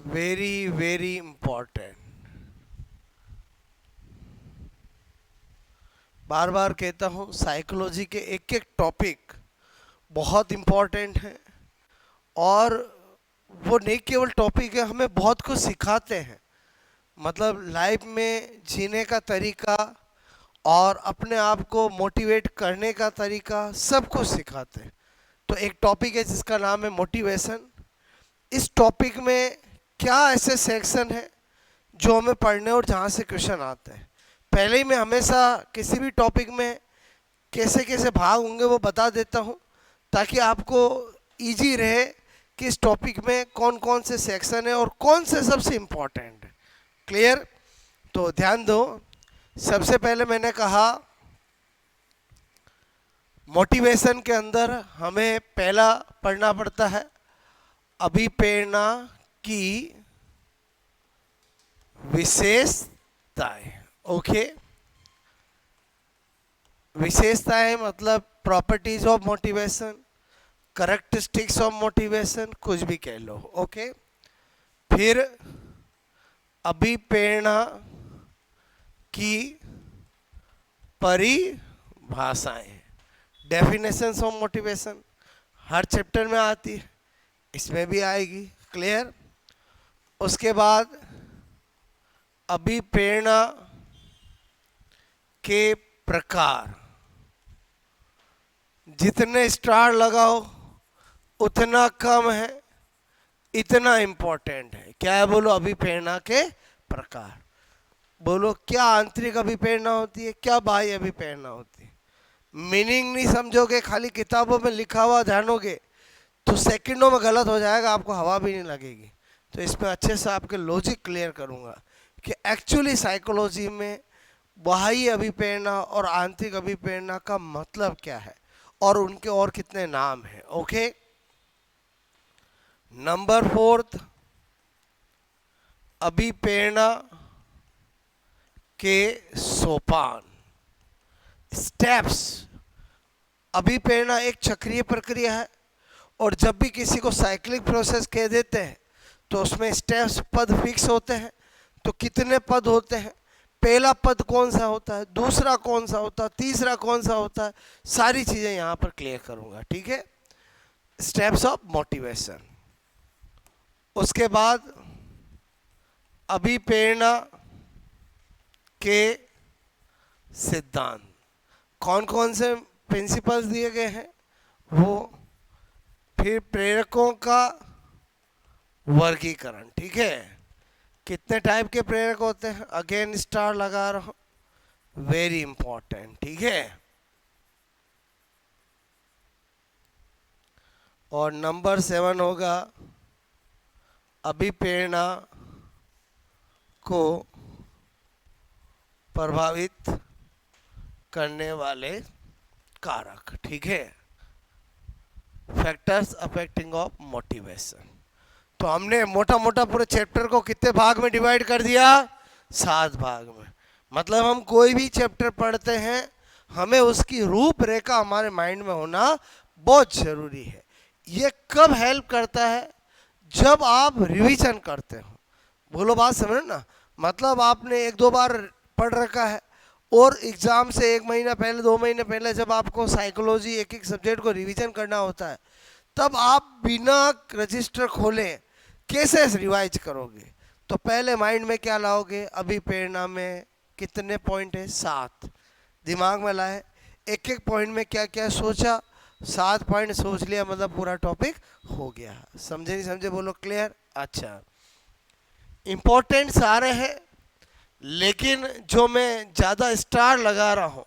Very very important. बार बार कहता हूँ, साइकोलॉजी के एक एक टॉपिक बहुत इम्पोर्टेंट है। और वो नहीं केवल टॉपिक है, हमें बहुत कुछ सिखाते हैं। मतलब लाइफ में जीने का तरीका और अपने आप को मोटिवेट करने का तरीका सब कुछ सिखाते हैं। तो एक टॉपिक है जिसका नाम है मोटिवेशन। इस टॉपिक में क्या ऐसे सेक्शन है जो हमें पढ़ने और जहाँ से क्वेश्चन आते हैं। पहले ही मैं हमेशा किसी भी टॉपिक में कैसे कैसे भाग होंगे वो बता देता हूँ, ताकि आपको इजी रहे कि इस टॉपिक में कौन कौन से सेक्शन है और कौन से सबसे इम्पोर्टेंट है। क्लियर? तो ध्यान दो। सबसे पहले मैंने कहा मोटिवेशन के अंदर हमें पहला पढ़ना पड़ता है अभिप्रेरणा की विशेषताएं। ओके, विशेषताएं मतलब properties of motivation, characteristics of motivation, कुछ भी कह लो। ओके, फिर अभिप्रेरणा की परिभाषाएं, definitions of motivation her chapter में आती है, इसमें भी आएगी। क्लियर? उसके बाद अभिप्रेरणा के प्रकार, जितने स्टार लगाओ उतना कम है, इतना इम्पोर्टेंट है। क्या है? बोलो, अभिप्रेरणा के प्रकार। बोलो, क्या आंतरिक अभिप्रेरणा होती है, क्या बाह्य अभिप्रेरणा होती है। मीनिंग नहीं समझोगे, खाली किताबों में लिखा हुआ जानोगे तो सेकंडों में गलत हो जाएगा, आपको हवा भी नहीं लगेगी। तो इसमें अच्छे से आपके लॉजिक क्लियर करूंगा कि एक्चुअली साइकोलॉजी में बाह्य अभिप्रेरणा और आंतरिक अभिप्रेरणा का मतलब क्या है और उनके और कितने नाम हैं। ओके, नंबर 4, अभिप्रेरणा के सोपान, स्टेप्स। अभिप्रेरणा एक चक्रीय प्रक्रिया है और जब भी किसी को साइक्लिक प्रोसेस कह देते हैं तो उसमें स्टेप्स, पद फिक्स होते हैं। तो कितने पद होते हैं, पहला पद कौन सा होता है, दूसरा कौन सा होता है, तीसरा कौन सा होता है, सारी चीजें यहां पर क्लियर करूंगा। ठीक है, स्टेप्स ऑफ मोटिवेशन। उसके बाद अभिप्रेरणा के सिद्धांत, कौन कौन से प्रिंसिपल्स दिए गए हैं वो, फिर प्रेरकों का वर्गीकरण। ठीक है, कितने टाइप के प्रेरक होते हैं, अगेन स्टार लगा रहा हूं, वेरी इंपॉर्टेंट। ठीक है, और नंबर 7 होगा अभिप्रेरणा को प्रभावित करने वाले कारक। ठीक है, फैक्टर्स अफेक्टिंग ऑफ मोटिवेशन। तो हमने मोटा मोटा पूरे चैप्टर को कितने भाग में डिवाइड कर दिया, 7 भाग में। मतलब हम कोई भी चैप्टर पढ़ते हैं, हमें उसकी रूपरेखा हमारे माइंड में होना बहुत जरूरी है। ये कब हेल्प करता है, जब आप रिवीजन करते हो। बोलो, बात समझ ना। मतलब आपने 1-2 बार पढ़ रखा है और एग्जाम से 1 महीना पहले, 2 महीने पहले जब आपको साइकोलॉजी एक एक सब्जेक्ट को रिवीजन करना होता है, तब आप बिना रजिस्टर खोले कैसे रिवाइज करोगे। तो पहले माइंड में क्या लाओगे, अभिप्रेरणा में कितने पॉइंट है, 7 दिमाग में लाए, एक एक पॉइंट में क्या क्या सोचा, 7 पॉइंट सोच लिया, मतलब पूरा टॉपिक हो गया। समझे नहीं समझे? बोलो क्लियर? अच्छा, इंपॉर्टेंट सारे हैं, लेकिन जो मैं ज़्यादा स्टार लगा रहा हूँ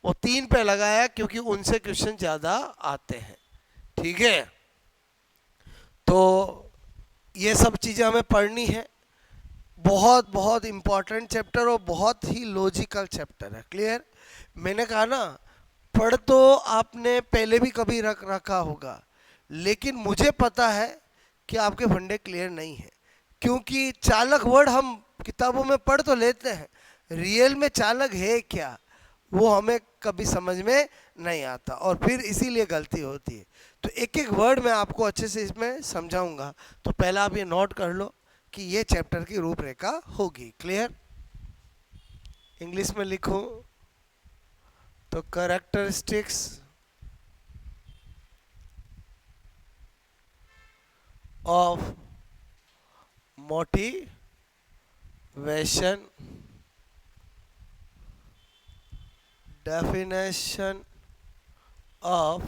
वो 3 पे लगाया क्योंकि उनसे क्वेश्चन ज़्यादा आते हैं। ठीक है, तो ये सब चीज़ें हमें पढ़नी है। बहुत बहुत इम्पॉर्टेंट चैप्टर और बहुत ही लॉजिकल चैप्टर है। क्लियर? मैंने कहा ना, पढ़ तो आपने पहले भी कभी रखा होगा, लेकिन मुझे पता है कि आपके फंडे क्लियर नहीं है, क्योंकि चालक वर्ड हम किताबों में पढ़ तो लेते हैं, रियल में चालक है क्या वो हमें कभी समझ में नहीं आता और फिर इसीलिए गलती होती है। तो एक एक वर्ड मैं आपको अच्छे से इसमें समझाऊंगा। तो पहला आप ये नोट कर लो कि ये चैप्टर की रूपरेखा होगी। क्लियर? इंग्लिश में लिखूं तो characteristics of motivation, definition of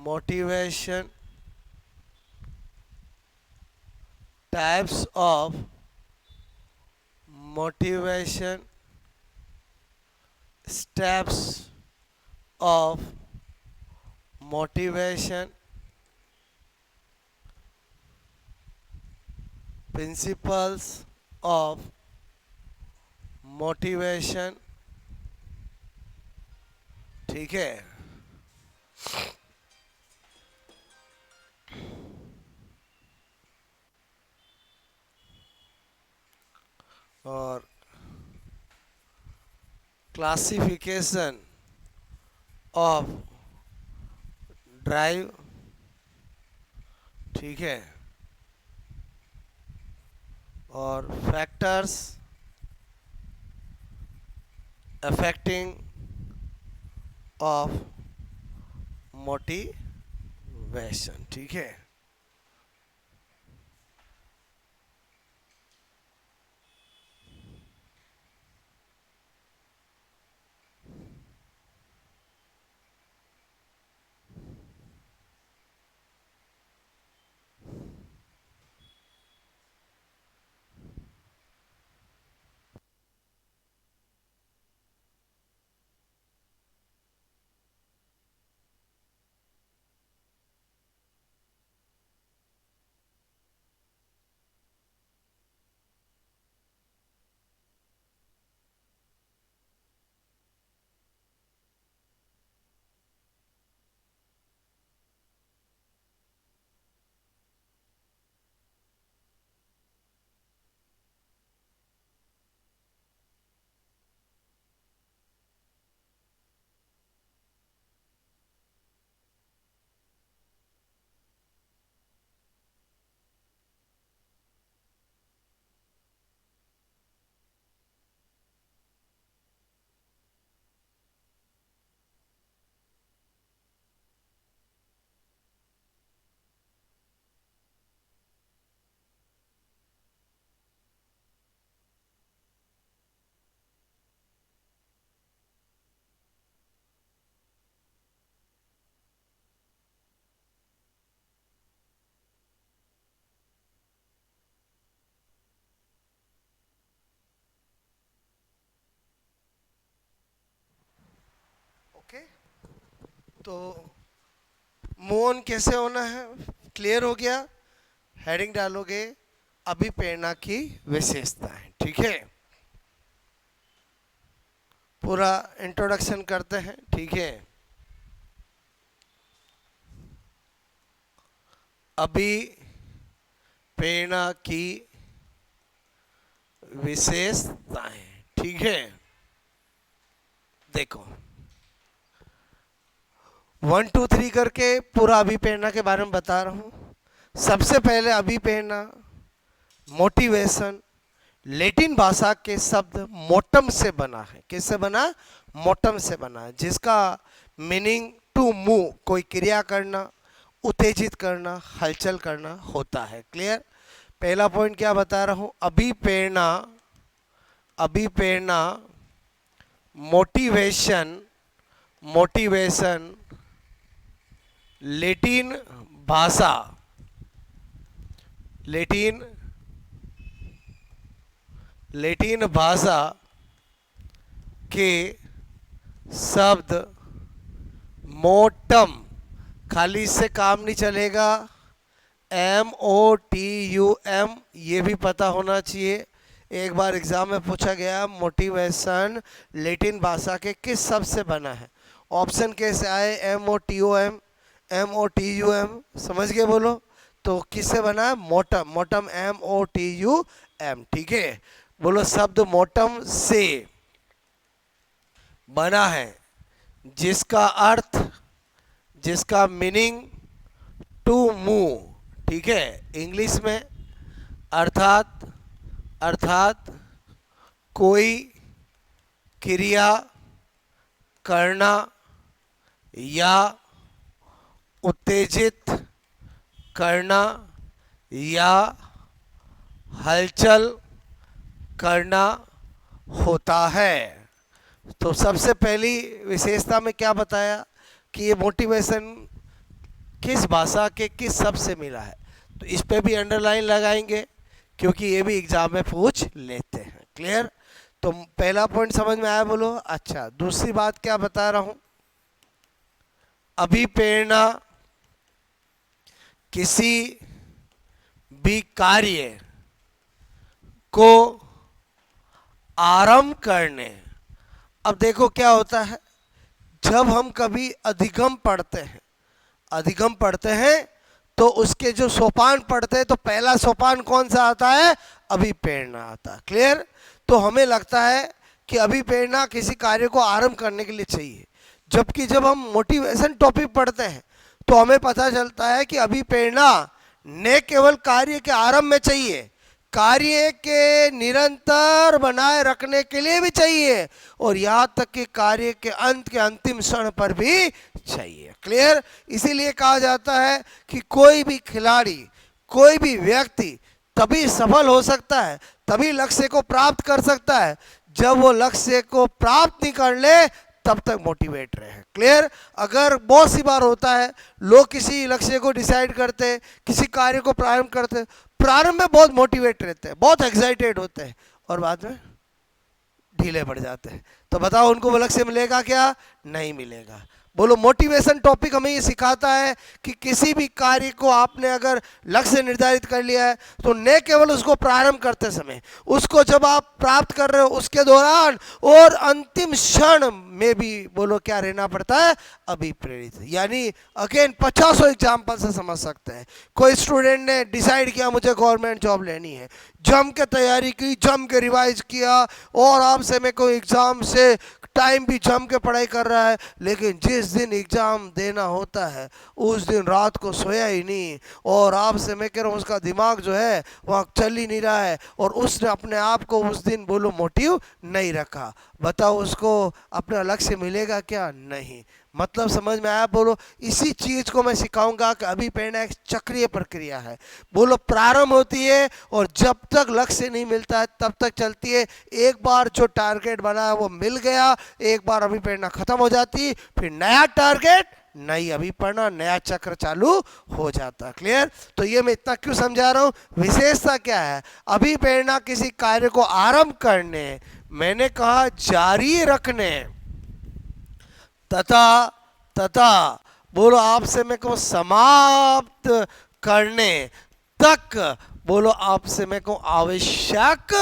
motivation, types of motivation, steps of motivation, principles of motivation। ठीक है? और क्लासिफिकेशन ऑफ ड्राइव। ठीक है? और फैक्टर्स अफेक्टिंग ऑफ मोटिवेशन। ठीक है? ओके, तो मूव ऑन कैसे होना है? क्लियर हो गया? हेडिंग डालोगे अभिप्रेरणा की विशेषताएं। ठीक है? पूरा इंट्रोडक्शन करते हैं। ठीक है? अभिप्रेरणा की विशेषताएं। ठीक है? देखो 1 2 3 करके पूरा अभिप्रेरणा के बारे में बता रहा हूं। सबसे पहले अभिप्रेरणा मोटिवेशन लैटिन भाषा के शब्द मोटम से बना है। किससे बना? मोटम से बना है, जिसका मीनिंग टू मूव, कोई क्रिया करना, उत्तेजित करना, हलचल करना होता है। क्लियर? पहला पॉइंट क्या बता रहा हूं? अभिप्रेरणा, अभिप्रेरणा मोटिवेशन, मोटिवेशन लैटिन भाषा, लैटिन लैटिन भाषा के शब्द मोटम, खाली से काम नहीं चलेगा, MOTUM ये भी पता होना चाहिए। एक बार एग्जाम में पूछा गया मोटिवेशन लैटिन भाषा के किस शब्द से बना है? ऑप्शन कैसे आए? MOTOM, MOTUM, समझ गए? बोलो तो किससे बना है? मोटम, मोटम MOTUM। ठीक है? बोलो शब्द मोटम से बना है, जिसका अर्थ, जिसका मीनिंग टू मूव। ठीक है? इंग्लिश में अर्थात अर्थात कोई क्रिया करना या उत्तेजित करना या हलचल करना होता है। तो सबसे पहली विशेषता में क्या बताया कि ये मोटिवेशन किस भाषा के किस शब्द से मिला है, तो इस पे भी अंडरलाइन लगाएंगे क्योंकि ये भी एग्जाम में पूछ लेते हैं। क्लियर? तो पहला पॉइंट समझ में आया बोलो। अच्छा, दूसरी बात क्या बता रहा हूं, अभिप्रेरणा किसी भी कार्य को आरंभ करने। अब देखो क्या होता है, जब हम कभी अधिगम पढ़ते हैं तो उसके जो सोपान पढ़ते हैं तो पहला सोपान कौन सा आता है, अभिप्रेरणा आता है। क्लियर? तो हमें लगता है कि अभिप्रेरणा किसी कार्य को आरंभ करने के लिए चाहिए, जबकि जब हम मोटिवेशन टॉपिक पढ़ते हैं तो हमें पता चलता है कि अभिप्रेरणा न केवल कार्य के आरंभ में चाहिए, कार्य के निरंतर बनाए रखने के लिए भी चाहिए और यहाँ तक कि कार्य के अंत के अंतिम क्षण पर भी चाहिए। क्लियर? इसीलिए कहा जाता है कि कोई भी खिलाड़ी, कोई भी व्यक्ति तभी सफल हो सकता है, तभी लक्ष्य को प्राप्त कर सकता है जब वो लक्ष्य को प्राप्त नहीं कर ले तब तक मोटिवेट रहे। क्लियर? अगर बहुत सी बार होता है लोग किसी लक्ष्य को डिसाइड करते, किसी कार्य को प्रारंभ करते, प्रारंभ में बहुत मोटिवेट रहते हैं, बहुत एक्साइटेड होते हैं और बाद में ढीले पड़ जाते हैं। तो बताओ उनको वो लक्ष्य मिलेगा क्या? नहीं मिलेगा। बोलो, मोटिवेशन टॉपिक हमें ये सिखाता है कि किसी भी कार्य को आपने अगर लक्ष्य निर्धारित कर लिया है तो न केवल उसको प्रारंभ करते समय, उसको जब आप प्राप्त कर रहे हो उसके दौरान और अंतिम क्षण में भी बोलो क्या रहना पड़ता है, अभिप्रेरित। यानी अगेन 50 एग्जाम्पल से समझ सकते हैं। कोई स्टूडेंट ने डिसाइड किया मुझे गवर्नमेंट जॉब लेनी है, जम के तैयारी की, जम के रिवाइज किया और आपसे में कोई एग्जाम से टाइम भी जम के पढ़ाई कर रहा है, लेकिन जिस दिन एग्जाम देना होता है उस दिन रात को सोया ही नहीं और आपसे मैं कह रहा हूँ उसका दिमाग जो है वहाँ चल ही नहीं रहा है और उसने अपने आप को उस दिन बोलो मोटिव नहीं रखा। बताओ उसको अपना लक्ष्य मिलेगा क्या? नहीं। मतलब समझ में आया? बोलो, इसी चीज को मैं सिखाऊंगा कि अभिप्रेरणा एक चक्रीय प्रक्रिया है। बोलो, प्रारंभ होती है और जब तक लक्ष्य नहीं मिलता है तब तक चलती है। एक बार जो टारगेट बना है वो मिल गया, एक बार अभिप्रेरणा खत्म हो जाती, फिर नया टारगेट, नई अभिप्रेरणा, नया चक्र चालू हो जाता। क्लियर? तो ये मैं इतना क्यों समझा रहा हूँ, विशेषता क्या है, अभिप्रेरणा किसी कार्य को आरंभ करने, मैंने कहा जारी रखने तथा बोलो आपसे मैं को समाप्त करने तक बोलो आपसे मैं को आवश्यक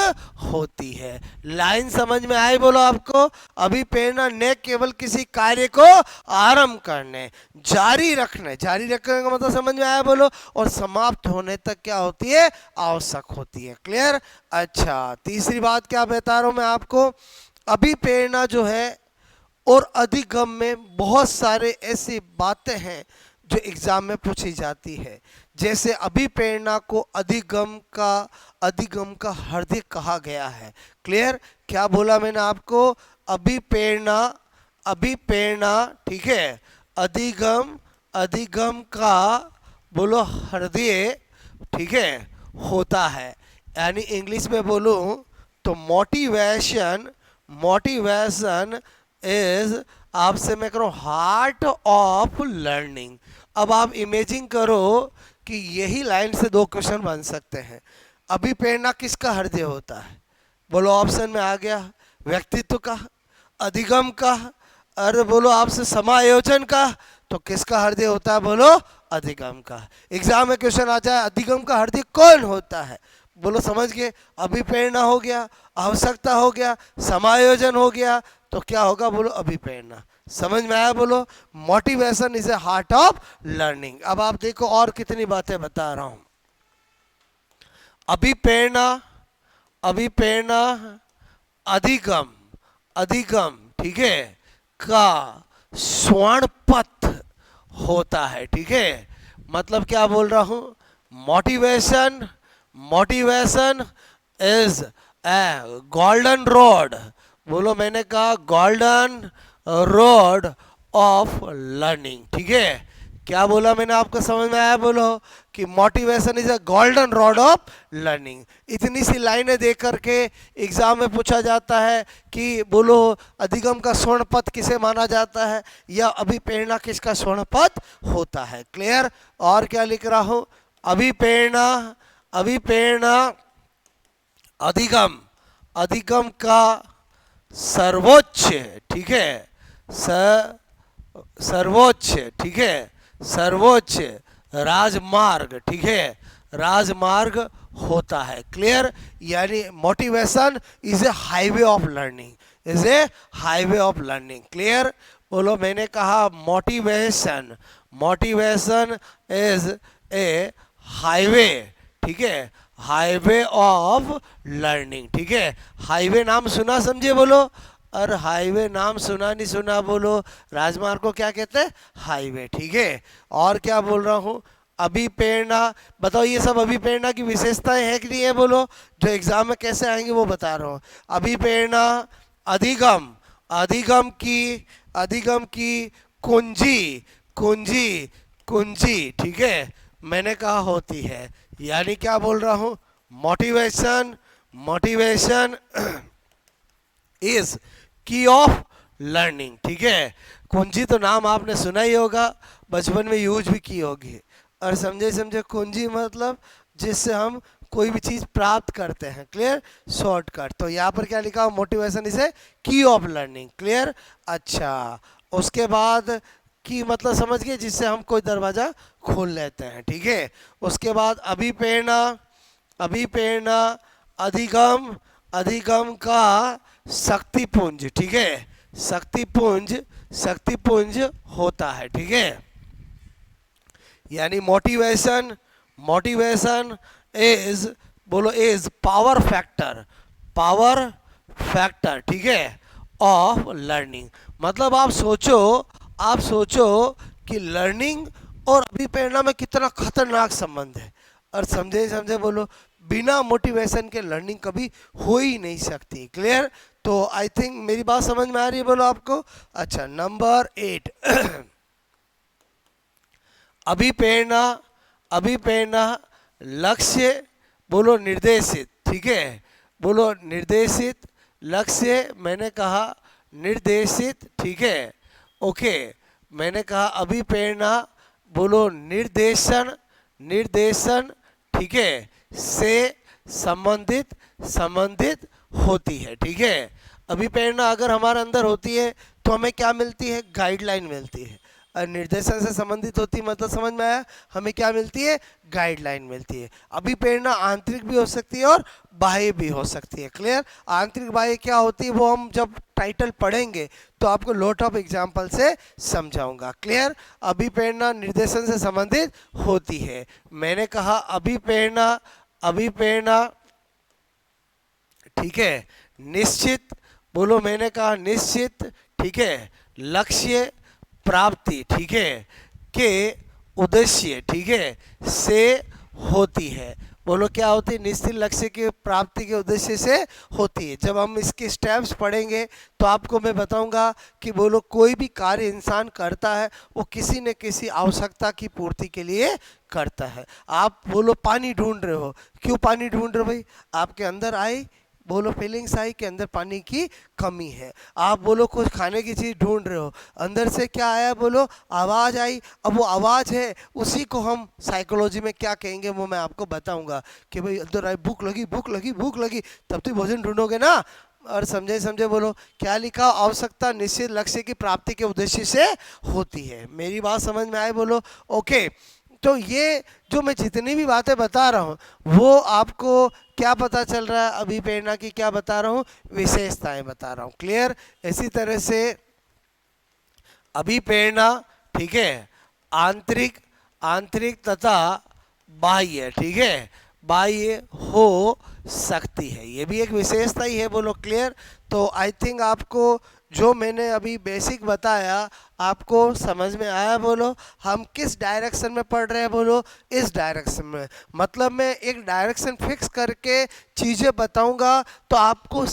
होती है। लाइन समझ में आई? बोलो आपको, अभिप्रेरणा न केवल किसी कार्य को आरंभ करने, जारी रखने का मतलब समझ में आया? बोलो, और समाप्त होने तक क्या होती है, आवश्यक होती है। क्लियर? अच्छा, तीसरी बात क्या बता रहा हूं मैं आपको, अभिप्रेरणा जो है और अधिगम में बहुत सारे ऐसी बातें हैं जो एग्जाम में पूछी जाती है। जैसे अभिप्रेरणा को अधिगम का हृदय कहा गया है। क्लियर? क्या बोला मैंने आपको, अभिप्रेरणा ठीक है, अधिगम का बोलो हृदय ठीक है होता है। यानी इंग्लिश में बोलूं तो मोटिवेशन इज आपसे मैं करूँ हार्ट ऑफ लर्निंग। अब आप इमेजिन करो कि यही लाइन से दो क्वेश्चन बन सकते हैं। अभिप्रेरणा किसका हृदय होता है? बोलो ऑप्शन में आ गया, व्यक्तित्व का, अधिगम का, अरे बोलो आपसे समायोजन का, तो किसका हृदय होता है? बोलो अधिगम का। एग्जाम में क्वेश्चन आ जाए अधिगम का हृदय कौन होता है? बोलो समझ गए, अभिप्रेरणा हो गया, आवश्यकता हो गया, समायोजन हो गया, तो क्या होगा? बोलो अभिप्रेरणा। समझ में आया? बोलो, motivation is a heart of learning. अब आप देखो और कितनी बातें बता रहा हूं। अभिप्रेरणा अधिगम ठीक है का स्वर्ण पथ होता है। ठीक है, मतलब क्या बोल रहा हूं, motivation motivation is a golden road, बोलो मैंने कहा गोल्डन रोड ऑफ लर्निंग, ठीक है। क्या बोला मैंने, आपको समझ में आया? बोलो कि motivation is a golden road of learning. इतनी सी लाइनें दे करके एग्जाम में पूछा जाता है कि बोलो अधिगम का स्वर्ण पथ किसे माना जाता है, या अभिप्रेरणा किसका स्वर्ण पथ होता है। क्लियर? और क्या लिख रहा हूं, अभिप्रेरणा, अभिप्रेरणा अधिगम, अधिगम का सर्वोच्च, ठीक है, सर्वोच्च, ठीक है, सर्वोच्च राजमार्ग, ठीक है, राजमार्ग होता है। क्लियर? यानी motivation is a highway of learning, is a highway of learning. Clear? बोलो मैंने कहा motivation, motivation is a highway, ठीक है, हाईवे ऑफ लर्निंग, ठीक है। हाईवे नाम सुना समझे? बोलो। और हाईवे नाम सुना नहीं सुना? बोलो। राजमार्ग को क्या कहते हैं? हाईवे, ठीक है। और क्या बोल रहा हूँ, अभिप्रेरणा, बताओ ये सब अभिप्रेरणा की विशेषताएं है कि नहीं है? बोलो, जो एग्जाम में कैसे आएंगे वो बता रहा हूँ। अभिप्रेरणा अधिगम, अधिगम की, अधिगम की कुंजी, कुंजी, कुंजी, ठीक है, मैंने कहा होती है। यानी क्या बोल रहा हूँ, मोटिवेशन, मोटिवेशन इज की ऑफ लर्निंग, ठीक है। कुंजी तो नाम आपने सुना ही होगा, बचपन में यूज भी की होगी। और समझे समझे, कुंजी मतलब जिससे हम कोई भी चीज प्राप्त करते हैं। क्लियर? शॉर्टकट। तो यहाँ पर क्या लिखा हो, मोटिवेशन इज ए की ऑफ लर्निंग। क्लियर? अच्छा, उसके बाद की मतलब समझ गए, जिससे हम कोई दरवाजा खोल लेते हैं, ठीक है। उसके बाद अभिप्रेरणा, अभिप्रेरणा अधिगम, अधिगम का शक्तिपुंज, ठीक है, शक्तिपुंज, शक्तिपुंज होता है, ठीक है। यानी मोटिवेशन, मोटिवेशन इज, बोलो is power factor, power factor, ठीक है, ऑफ लर्निंग। मतलब आप सोचो, आप सोचो कि लर्निंग और अभिप्रेरणा में कितना खतरनाक संबंध है। और समझे समझे, बोलो बिना मोटिवेशन के लर्निंग कभी हो ही नहीं सकती। क्लियर? तो आई थिंक मेरी बात समझ में आ रही है, बोलो आपको। अच्छा, नंबर 8 अभिप्रेरणा, अभिप्रेरणा लक्ष्य, बोलो निर्देशित, ठीक है, बोलो निर्देशित लक्ष्य, मैंने कहा निर्देशित, ठीक है, ओके। मैंने कहा अभिप्रेरणा, बोलो निर्देशन, निर्देशन, ठीक है, से संबंधित, संबंधित होती है, ठीक है। अभिप्रेरणा अगर हमारे अंदर होती है तो हमें क्या मिलती है? गाइडलाइन मिलती है। और निर्देशन से संबंधित होती है मतलब समझ में आया, हमें क्या मिलती है? गाइडलाइन मिलती है। अभिप्रेरणा आंतरिक भी हो सकती है और बाह्य भी हो सकती है। क्लियर? आंतरिक बाह्य क्या होती है वो हम जब टाइटल पढ़ेंगे तो आपको लॉट ऑफ एग्जाम्पल से समझाऊंगा। क्लियर? अभिप्रेरणा निर्देशन से संबंधित होती है। मैंने कहा अभिप्रेरणा, अभिप्रेरणा, ठीक है, निश्चित, बोलो मैंने कहा निश्चित, ठीक है, लक्ष्य प्राप्ति, ठीक है, के उद्देश्य, ठीक है, से होती है। बोलो क्या होती है? निश्चित लक्ष्य की प्राप्ति के उद्देश्य से होती है। जब हम इसके स्टेप्स पढ़ेंगे तो आपको मैं बताऊंगा कि बोलो कोई भी कार्य इंसान करता है वो किसी न किसी आवश्यकता की पूर्ति के लिए करता है। आप बोलो पानी ढूंढ रहे हो, क्यों पानी ढूंढ रहे हो भाई? आपके अंदर आई, बोलो फीलिंग्स आई कि अंदर पानी की कमी है। आप बोलो कुछ खाने की चीज़ ढूंढ रहे हो, अंदर से क्या आया? बोलो आवाज़ आई। अब वो आवाज़ है, उसी को हम साइकोलॉजी में क्या कहेंगे वो मैं आपको बताऊंगा कि भाई अंदर आई, भूख लगी, भूख लगी, भूख लगी, तब तो भोजन ढूंढोगे ना। और समझे समझे, बोलो क्या लिखा? आवश्यकता निश्चित लक्ष्य की प्राप्ति के उद्देश्य से होती है। मेरी बात समझ में आए? बोलो ओके। तो ये जो मैं जितनी भी बातें बता रहा हूँ वो आपको क्या पता चल रहा है? अभिप्रेरणा की क्या बता रहा हूँ? विशेषताएं बता रहा हूँ। क्लियर? इसी तरह से अभिप्रेरणा, ठीक है, आंतरिक, आंतरिक तथा बाह्य, ठीक है, बाह्य हो सकती है। ये भी एक विशेषता ही है। बोलो क्लियर? तो आई थिंक आपको जो मैंने अभी बेसिक बताया आपको समझ में आया बोलो? हम किस डायरेक्शन में पढ़ रहे हैं बोलो? इस डायरेक्शन में। मतलब मैं एक डायरेक्शन फिक्स करके चीज़ें बताऊंगा तो आपको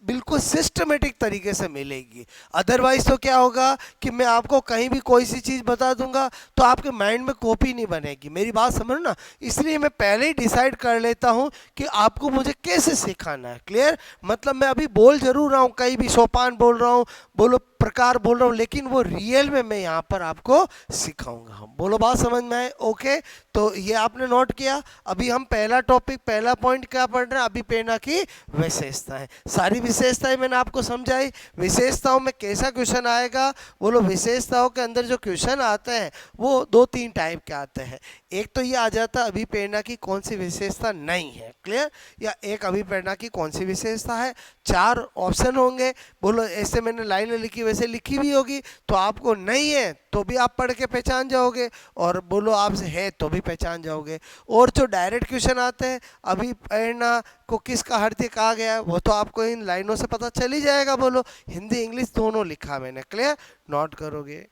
बिल्कुल सिस्टमेटिक तरीके से मिलेगी। अदरवाइज तो क्या होगा कि मैं आपको कहीं भी कोई सी चीज़ बता दूंगा तो आपके माइंड में कॉपी नहीं बनेगी। मेरी बात समझ ना? इसलिए मैं पहले ही डिसाइड कर लेता हूँ कि आपको मुझे कैसे सिखाना है। क्लियर? मतलब मैं अभी बोल जरूर रहा हूँ, कहीं भी सोपान बोल रहा हूँ, बोलो प्रकार बोल रहा हूँ, लेकिन वो रियल में मैं यहाँ पर आपको सिखाऊंगा। हम बोलो बात समझ में आए? ओके, तो ये आपने नोट किया। अभी हम पहला टॉपिक, पहला पॉइंट क्या पढ़ रहे हैं? अभी पेना की विशेषताएं। सारी विशेषताएं मैंने आपको समझाई। विशेषताओं में कैसा क्वेश्चन आएगा बोलो? विशेषताओं के अंदर जो क्वेश्चन आते हैं वो दो तीन टाइप के आते हैं। एक तो ये आ जाता है अभिप्रेरणा की कौन सी विशेषता नहीं है। क्लियर? या एक अभिप्रेरणा की कौन सी विशेषता है। चार ऑप्शन होंगे। बोलो ऐसे मैंने लाइन लिखी वैसे लिखी भी होगी, तो आपको नहीं है तो भी आप पढ़ के पहचान जाओगे, और बोलो आपसे है तो भी पहचान जाओगे। और जो डायरेक्ट क्वेश्चन आते हैं, अभिप्रेरणा को किसका हृदय कहा गया है, वो तो आपको इन लाइनों से पता चल ही जाएगा। बोलो हिंदी इंग्लिश दोनों लिखा मैंने। क्लियर? नोट करोगे?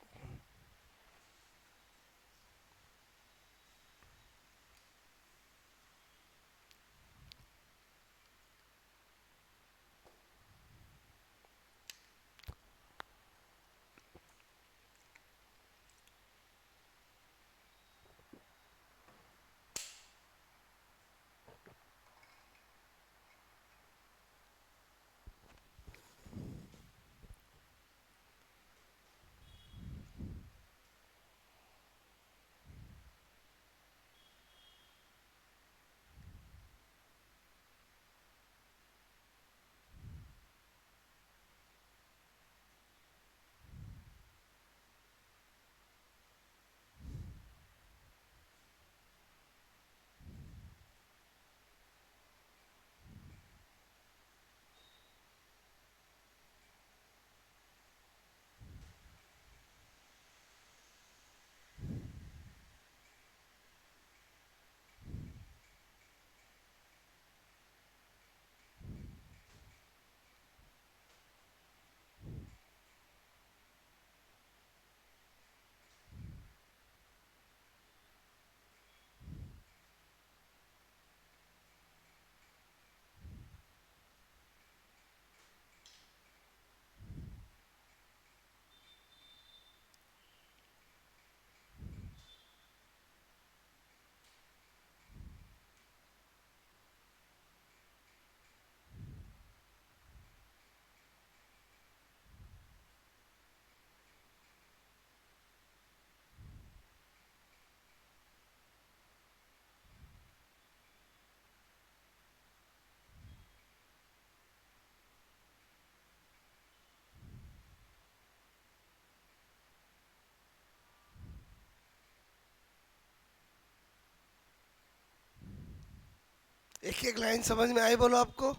एक एक लाइन समझ में आई बोलो आपको?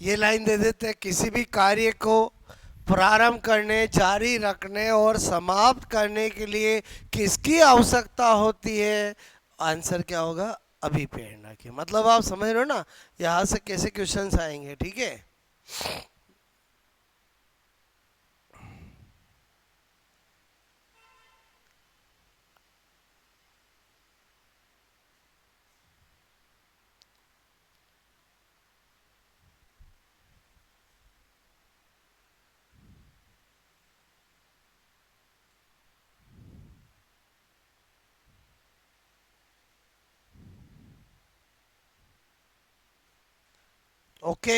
ये लाइन दे देते हैं, किसी भी कार्य को प्रारंभ करने, जारी रखने और समाप्त करने के लिए किसकी आवश्यकता होती है? आंसर क्या होगा? अभिप्रेरणा की। मतलब आप समझ रहे हो ना यहाँ से कैसे क्वेश्चंस आएंगे? ठीक है? ओके,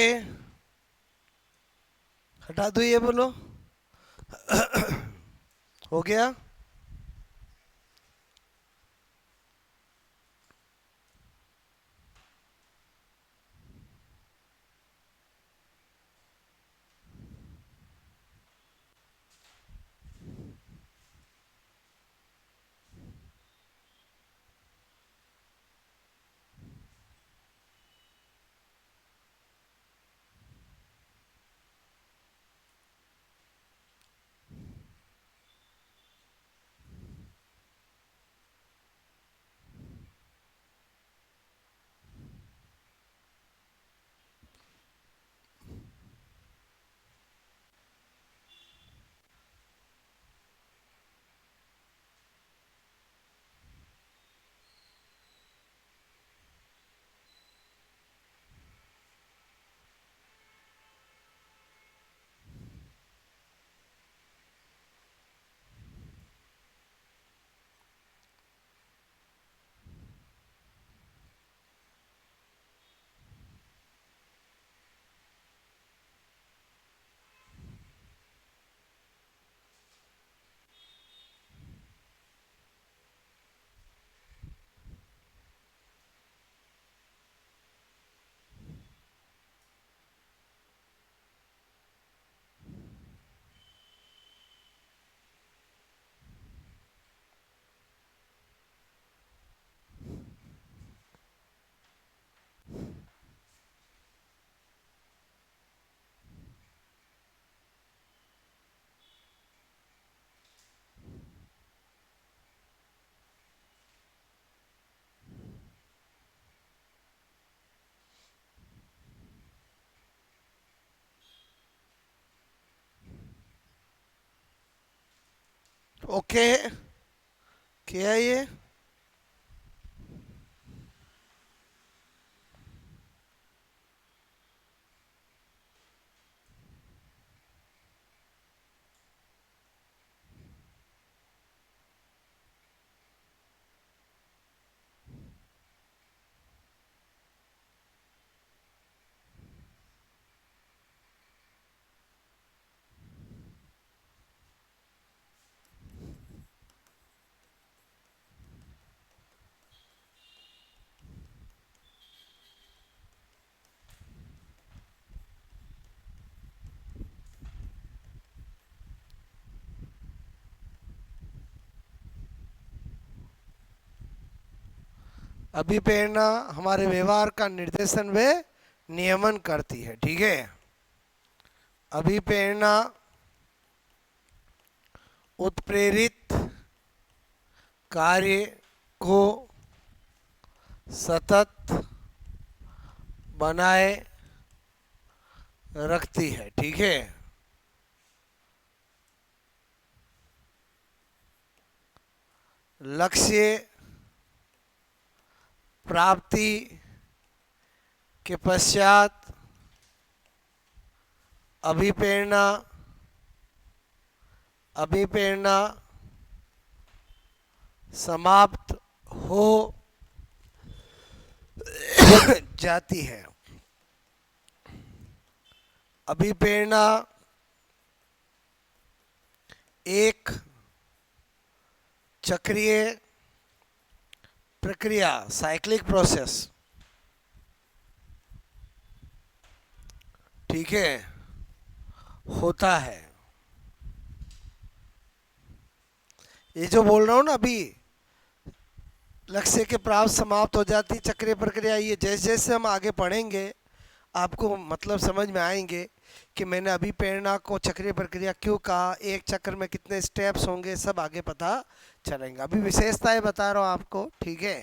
हटा दो ये बोलो। हो गया? ओके, क्या है ये? अभिप्रेरणा हमारे व्यवहार का निर्देशन व नियमन करती है, ठीक है। अभिप्रेरणा उत्प्रेरित कार्य को सतत बनाए रखती है, ठीक है। लक्ष्य प्राप्ति के पश्चात अभिप्रेरणा अभिप्रेरणा समाप्त हो जाती है। अभिप्रेरणा एक चक्रीय प्रक्रिया, साइक्लिक प्रोसेस, ठीक है, होता है। ये जो बोल रहा हूँ ना अभी, लक्ष्य के प्राप्त समाप्त हो जाती चक्रीय प्रक्रिया, ये जैसे जैसे हम आगे पढ़ेंगे आपको मतलब समझ में आएंगे कि मैंने अभी प्रेरणा को चक्रीय प्रक्रिया क्यों कहा, एक चक्र में कितने स्टेप्स होंगे, सब आगे पता चलेंगे। अभी विशेषताएं बता रहा हूँ आपको, ठीक है।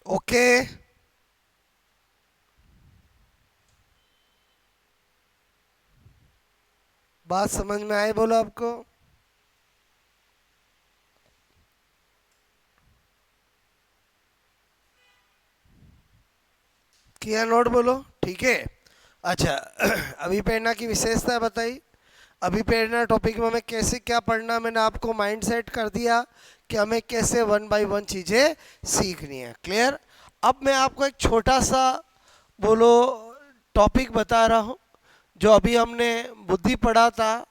ओके, बात समझ में आए बोलो आपको? किया नोट बोलो, ठीक है। अच्छा अभिप्रेरणा की विशेषता बताई। अभिप्रेरणा टॉपिक में हमें कैसे क्या पढ़ना, मैंने आपको माइंड सेट कर दिया कि हमें कैसे 1 बाय 1 चीज़ें सीखनी है, क्लियर। अब मैं आपको एक छोटा सा बोलो टॉपिक बता रहा हूँ, जो अभी हमने बुद्धि पढ़ा था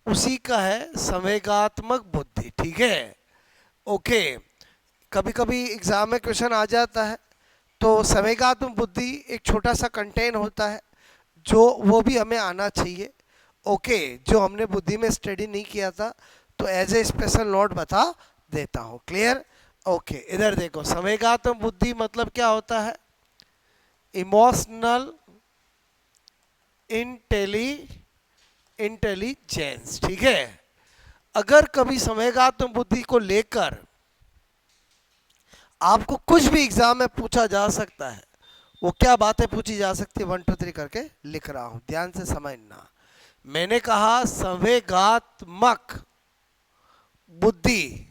उसी का है, संवेगात्मक बुद्धि, ठीक है। ओके, कभी कभी एग्जाम में क्वेश्चन आ जाता है, तो संवेगात्मक बुद्धि एक छोटा सा कंटेन होता है, जो वो भी हमें आना चाहिए। ओके, जो हमने बुद्धि में स्टडी नहीं किया था, तो एज ए स्पेशल नोट बता देता हूँ, क्लियर। ओके, इधर देखो, संवेगात्मक बुद्धि मतलब क्या होता है? इमोशनल इंटेलिजेंस, ठीक है। अगर कभी संवेगात्मक बुद्धि को लेकर आपको कुछ भी एग्जाम में पूछा जा सकता है, वो क्या बातें पूछी जा सकती है, 1 2 3 करके लिख रहा हूं, ध्यान से समझना। मैंने कहा संवेगात्मक बुद्धि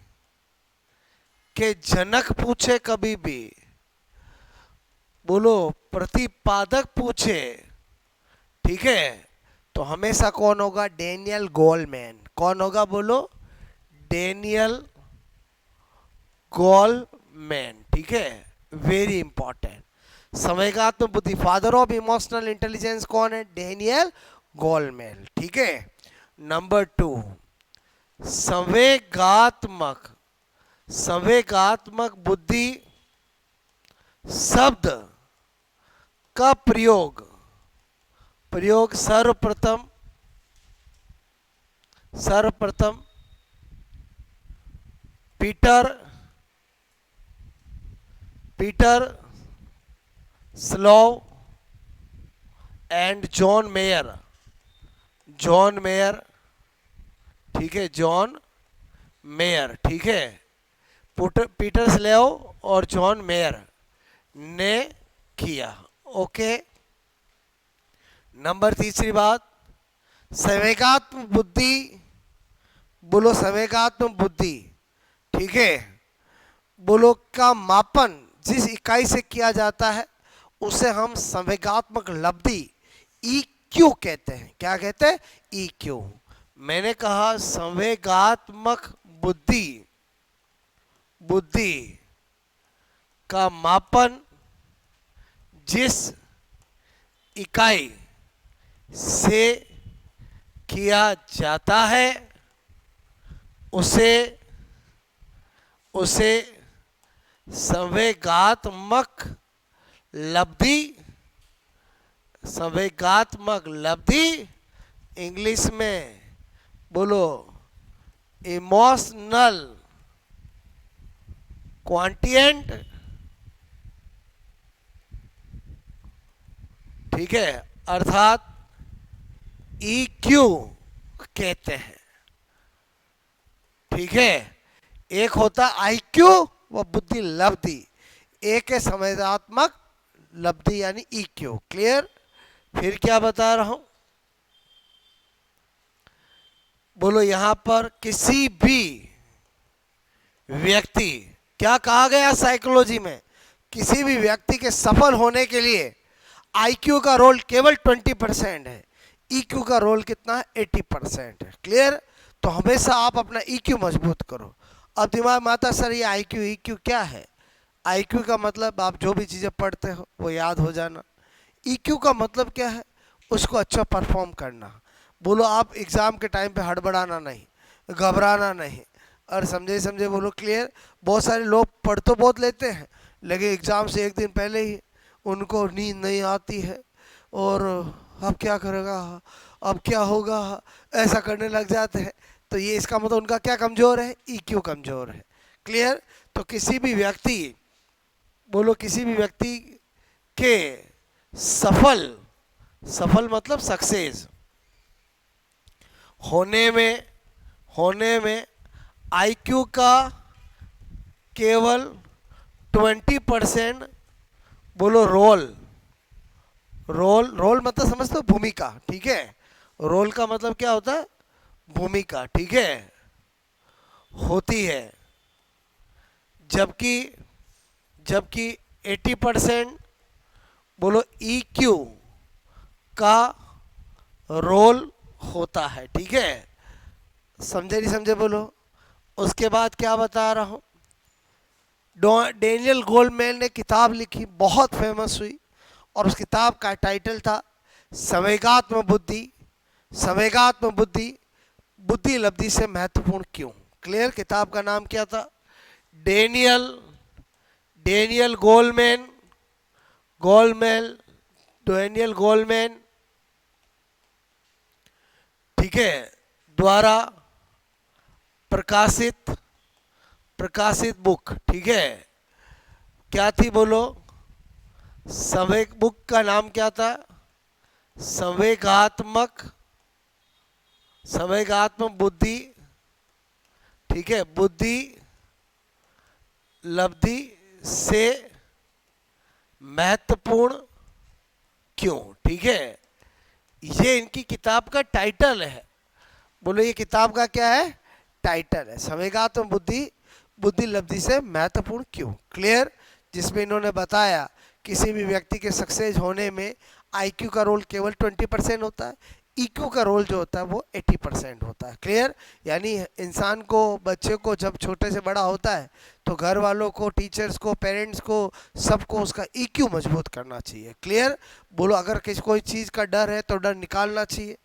के जनक पूछे कभी भी, बोलो प्रतिपादक पूछे, ठीक है, तो हमेशा कौन होगा? Daniel Goleman. कौन होगा बोलो? डेनियल गोलमैन, ठीक है, वेरी इंपॉर्टेंट। संवेगात्मक बुद्धि, फादर ऑफ इमोशनल इंटेलिजेंस कौन है? डेनियल गोलमैन, ठीक है। नंबर 2, संवेगात्मक बुद्धि शब्द का प्रयोग सर्वप्रथम Peter slope and John mayor, ठीक है, जॉन मेयर, ठीक है, पीटर स्लेव और जॉन मेयर ने किया। ओके, नंबर 3 बात, संवेगात्मक बुद्धि, बोलो संवेगात्मक बुद्धि, ठीक है, बोलो का मापन जिस इकाई से किया जाता है उसे हम संवेगात्मक लब्धि EQ कहते हैं। क्या कहते हैं? EQ। मैंने कहा संवेगात्मक बुद्धि का मापन जिस इकाई से किया जाता है उसे संवेगात्मक लब्धि, इंग्लिश में बोलो इमोशनल क्वांटिएंट, ठीक है, अर्थात EQ कहते हैं, ठीक है। एक होता IQ, वह बुद्धि लब्धि, एक है संवेगात्मक लब्धि यानी EQ। क्लियर? फिर क्या बता रहा हूं, बोलो यहां पर किसी भी व्यक्ति, क्या कहा गया साइकोलॉजी में, किसी भी व्यक्ति के सफल होने के लिए IQ का रोल केवल 20% है, EQ का रोल कितना है? 80% है। क्लियर? तो हमेशा आप अपना EQ मजबूत करो। अब दिमाग में आता सर ये IQ EQ क्या है? IQ का मतलब आप जो भी चीज़ें पढ़ते हो वो याद हो जाना। EQ का मतलब क्या है? उसको अच्छा परफॉर्म करना। बोलो आप एग्ज़ाम के टाइम पे हड़बड़ाना नहीं, घबराना नहीं, और समझे बोलो। क्लियर? बहुत सारे लोग पढ़ तो बहुत लेते हैं लेकिन एग्ज़ाम से एक दिन पहले ही उनको नींद नहीं आती है और अब क्या करेगा, अब क्या होगा, ऐसा करने लग जाते हैं। तो ये इसका मतलब उनका क्या कमज़ोर है? EQ कमज़ोर है। क्लियर? तो किसी भी व्यक्ति, बोलो किसी भी व्यक्ति के सफल मतलब सक्सेस होने में IQ का केवल 20%, बोलो रोल मतलब समझते हो? भूमिका, ठीक है। रोल का मतलब क्या होता है? भूमिका, ठीक है, होती है, जबकि 80% बोलो EQ का रोल होता है, ठीक है। समझे नहीं समझे बोलो। उसके बाद क्या बता रहा हूं, डेनियल गोलमैन ने किताब लिखी, बहुत फेमस हुई, और उस किताब का टाइटल था संवेगात्मक बुद्धि बुद्धि लब्धि से महत्वपूर्ण क्यों। क्लियर? किताब का नाम क्या था? डेनियल गोलमैन, ठीक है, द्वारा प्रकाशित प्रकाशित बुक, ठीक है, क्या थी बोलो? संवेग, बुक का नाम क्या था? संवेगात्मक, संवेगात्मक बुद्धि, ठीक है, बुद्धि लब्धि से महत्वपूर्ण क्यों, ठीक है। ये इनकी किताब का टाइटल है। बोलो ये किताब का क्या है? टाइटल है, संवेगात्मक बुद्धि, बुद्धि लब्धि से महत्वपूर्ण क्यों, क्लियर। जिसमें इन्होंने बताया किसी भी व्यक्ति के सक्सेस होने में आईक्यू का रोल केवल 20% होता है, ईक्यू का रोल जो होता है वो 80% होता है, क्लियर। यानी इंसान को, बच्चे को जब छोटे से बड़ा होता है तो घर वालों को, टीचर्स को, पेरेंट्स को, सबको उसका ईक्यू मजबूत करना चाहिए, क्लियर। बोलो अगर किसी कोई चीज़ का डर है तो डर निकालना चाहिए,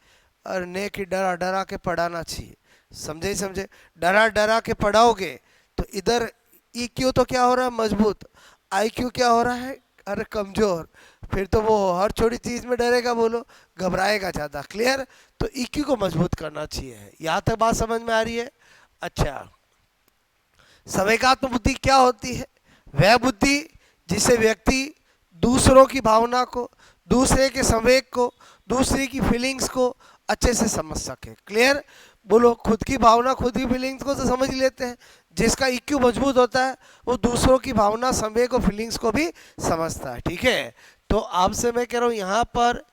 और ने कि डरा डरा के पढ़ाना चाहिए, समझे समझे। डरा डरा के पढ़ाओगे तो इधर ईक्यू तो क्या हो रहा है? मजबूत। आईक्यू क्या हो रहा है? अरे कमज़ोर। फिर तो वो हर छोटी चीज़ में डरेगा, बोलो घबराएगा ज़्यादा, क्लियर। तो ईक्यू को मजबूत करना चाहिए। यहाँ तक बात समझ में आ रही है? अच्छा, संवेगात्मक बुद्धि क्या होती है? वह बुद्धि जिसे व्यक्ति दूसरों की भावना को, दूसरे के संवेग को, दूसरे की फीलिंग्स को अच्छे से समझ सके, क्लियर। बोलो खुद की भावना, खुद की फीलिंग्स को तो समझ ही लेते हैं। जिसका ईक्यू मजबूत होता है वो दूसरों की भावना, संवेग और फीलिंग्स को भी समझता है, ठीक है। तो आपसे मैं कह रहा हूँ यहाँ पर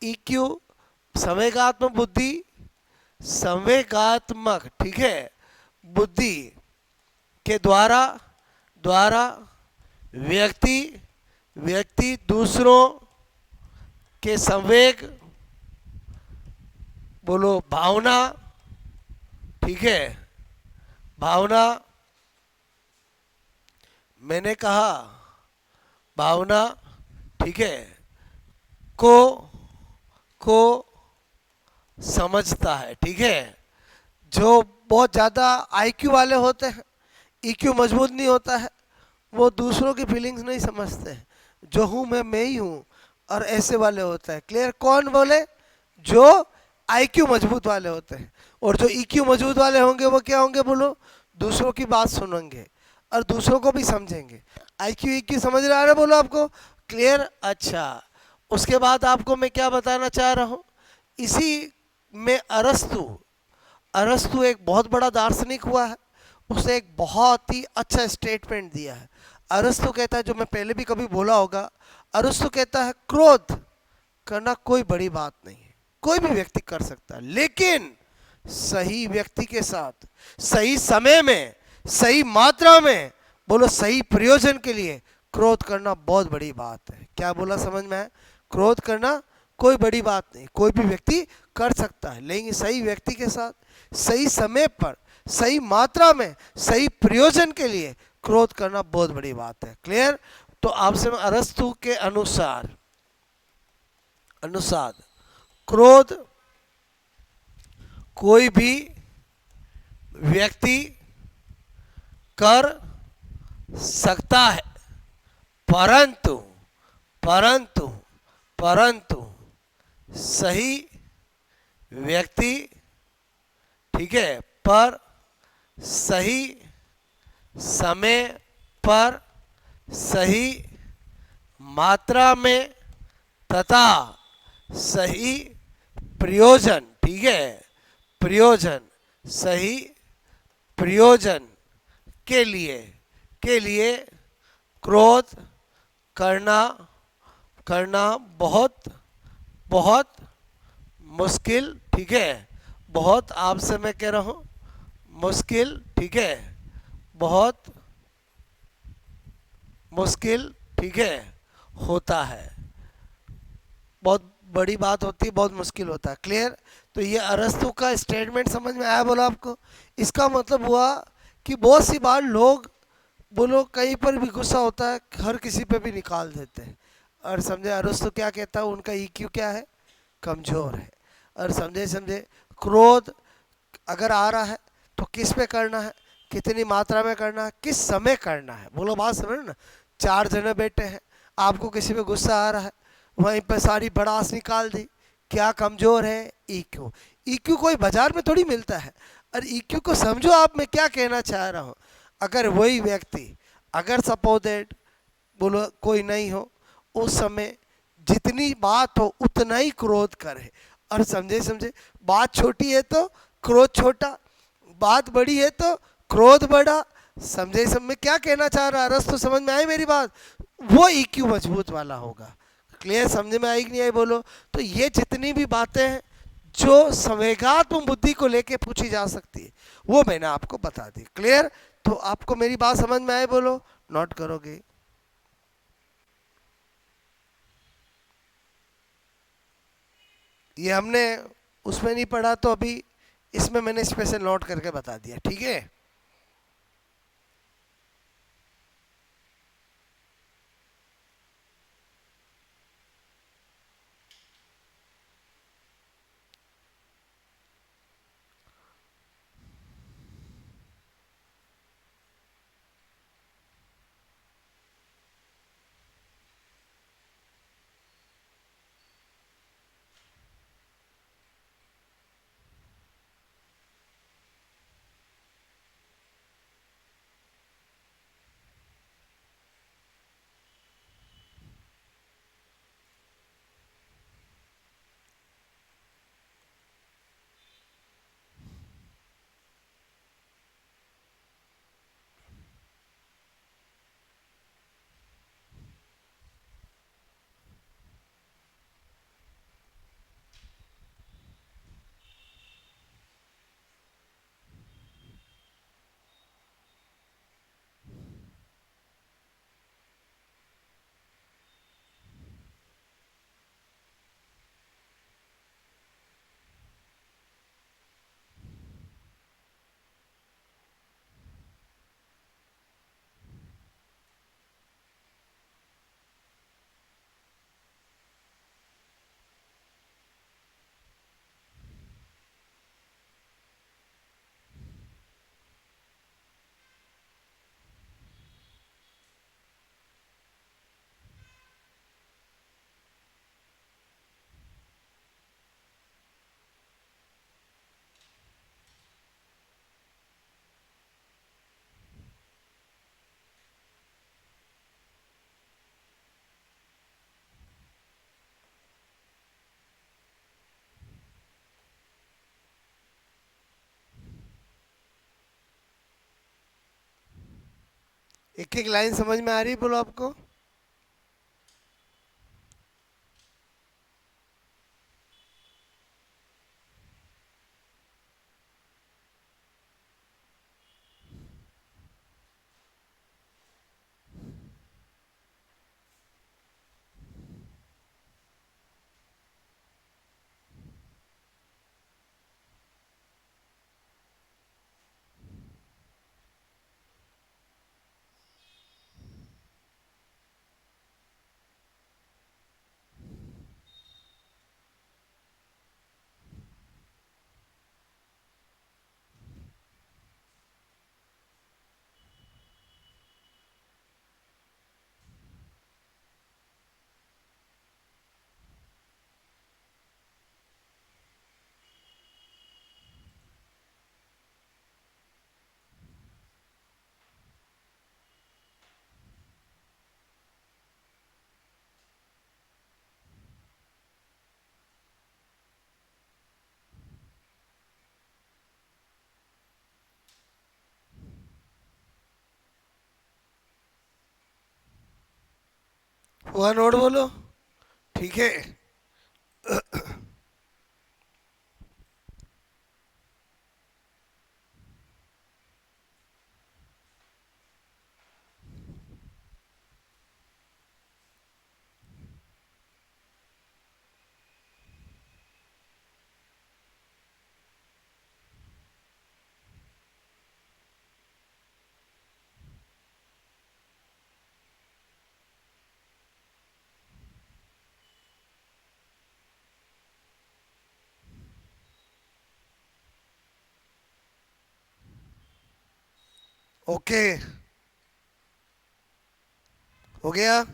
ईक्यू, संवेगात्मक बुद्धि, संवेगात्मक, ठीक है, बुद्धि के द्वारा व्यक्ति दूसरों के संवेग, बोलो भावना, ठीक है, भावना, मैंने कहा भावना, ठीक है, को समझता है, ठीक है। जो बहुत ज़्यादा आईक्यू वाले होते हैं, ईक्यू मजबूत नहीं होता है, वो दूसरों की फीलिंग्स नहीं समझते हैं। जो हूँ मैं ही हूँ, और ऐसे वाले होता है, क्लियर। कौन बोले? जो आईक्यू मजबूत वाले होते हैं। और जो ईक्यू मजबूत वाले होंगे वो क्या होंगे? बोलो दूसरों की बात सुनेंगे और दूसरों को भी समझेंगे। आईक्यू ईक्यू समझ रहा है? बोलो आपको क्लियर। अच्छा, उसके बाद आपको मैं क्या बताना चाह रहा हूँ, इसी में अरस्तु एक बहुत बड़ा दार्शनिक हुआ है। उसने एक बहुत ही अच्छा स्टेटमेंट दिया है। अरस्तु कहता है, जो मैं पहले भी कभी बोला होगा, अरस्तु कहता है क्रोध करना कोई बड़ी बात नहीं है, कोई भी व्यक्ति कर सकता है, लेकिन सही व्यक्ति के साथ, सही समय में, सही मात्रा में, बोलो सही प्रयोजन के लिए क्रोध करना बहुत बड़ी बात है। क्या बोला, समझ में है? क्रोध करना कोई बड़ी बात नहीं, कोई भी व्यक्ति कर सकता है, लेकिन सही व्यक्ति के साथ, सही समय पर, सही मात्रा में, सही प्रयोजन के लिए क्रोध करना बहुत बड़ी बात है, क्लियर। तो आपसे अरस्तु के अनुसार क्रोध कोई भी व्यक्ति कर सकता है, परंतु सही व्यक्ति, ठीक है, पर सही समय पर, सही मात्रा में तथा सही प्रयोजन, ठीक है, प्रयोजन, सही प्रयोजन के लिए क्रोध करना बहुत मुश्किल, ठीक है, बहुत, आपसे मैं कह रहा हूँ मुश्किल, ठीक है, बहुत मुश्किल, ठीक है, होता है। बहुत बड़ी बात होती है, बहुत मुश्किल होता है, क्लियर। तो ये अरस्तु का स्टेटमेंट समझ में आया? बोला आपको। इसका मतलब हुआ कि बहुत सी बार लोग, बोलो कहीं पर भी गुस्सा होता है, हर किसी पे भी निकाल देते हैं। और समझे अरस्तु क्या कहता है? उनका ईक्यू क्या है? कमज़ोर है। और समझे क्रोध अगर आ रहा है तो किस पे करना है, कितनी मात्रा में करना है, किस समय करना है। बोलो बात समझ ना। 4 जने बैठे हैं, आपको किसी पे गुस्सा आ रहा है, वहीं पर सारी भड़ास निकाल दी, क्या कमज़ोर है? ईक्यू। ईक्यू कोई बाजार में थोड़ी मिलता है। और ईक्यू को समझो आप, मैं क्या कहना चाह रहा हूँ। अगर वही व्यक्ति, अगर सपोज दैट बोलो कोई नहीं हो, उस समय जितनी बात हो उतना ही क्रोध करे। और समझे समझे, बात छोटी है तो क्रोध छोटा, बात बड़ी है तो क्रोध बड़ा। समझे सब में क्या कहना चाह रहा है, रस तो समझ में आई मेरी बात? वो ईक्यू मजबूत वाला होगा। क्लियर, समझ में आई कि नहीं आई बोलो? तो ये जितनी भी बातें हैं जो संवेगात्मक बुद्धि को लेके पूछी जा सकती है, वो मैंने आपको बता दी। क्लियर? तो आपको मेरी बात समझ में आए बोलो, नोट करोगे? ये हमने उसमें नहीं पढ़ा तो अभी इसमें मैंने स्पेशल नोट करके बता दिया, ठीक है? एक एक लाइन समझ में आ रही बोलो आपको? वन वर्ड बोलो, ठीक है? ओके, हो गया?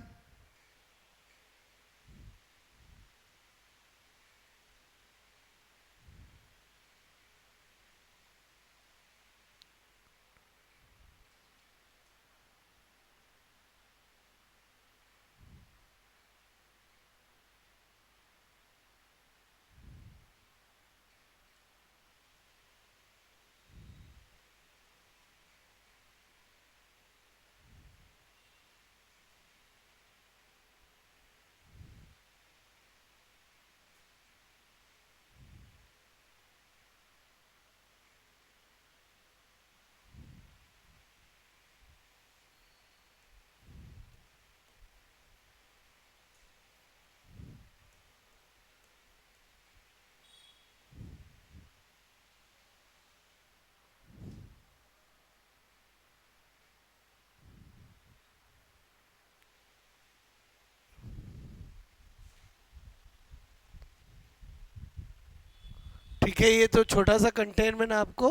ठीक है, ये तो छोटा सा कंटेंट मैंने आपको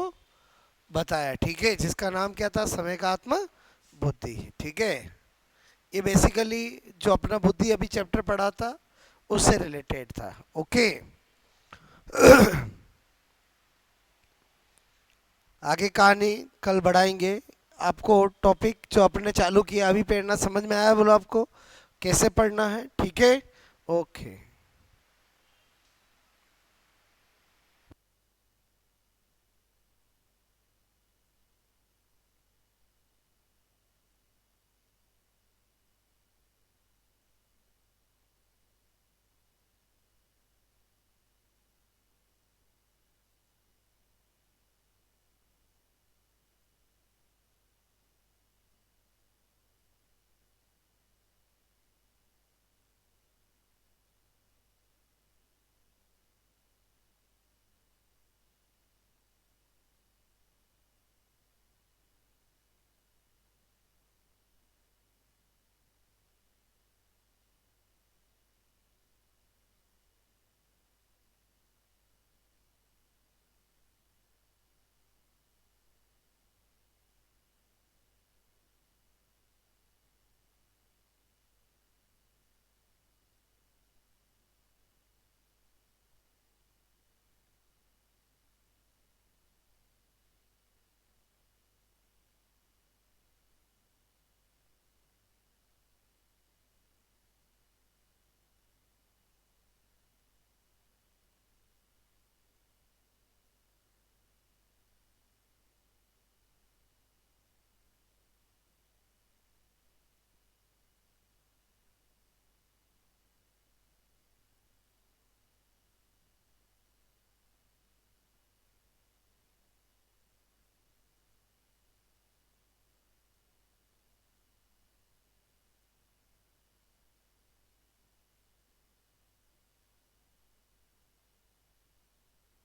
बताया, ठीक है, जिसका नाम क्या था, समय का आत्मा बुद्धि। ठीक है, ये बेसिकली जो अपना बुद्धि अभी चैप्टर पढ़ा था उससे रिलेटेड था। ओके, आगे कहानी कल बढ़ाएंगे। आपको टॉपिक जो अपने चालू किया अभी पढ़ना समझ में आया? बोलो आपको कैसे पढ़ना है? ठीक है, ओके।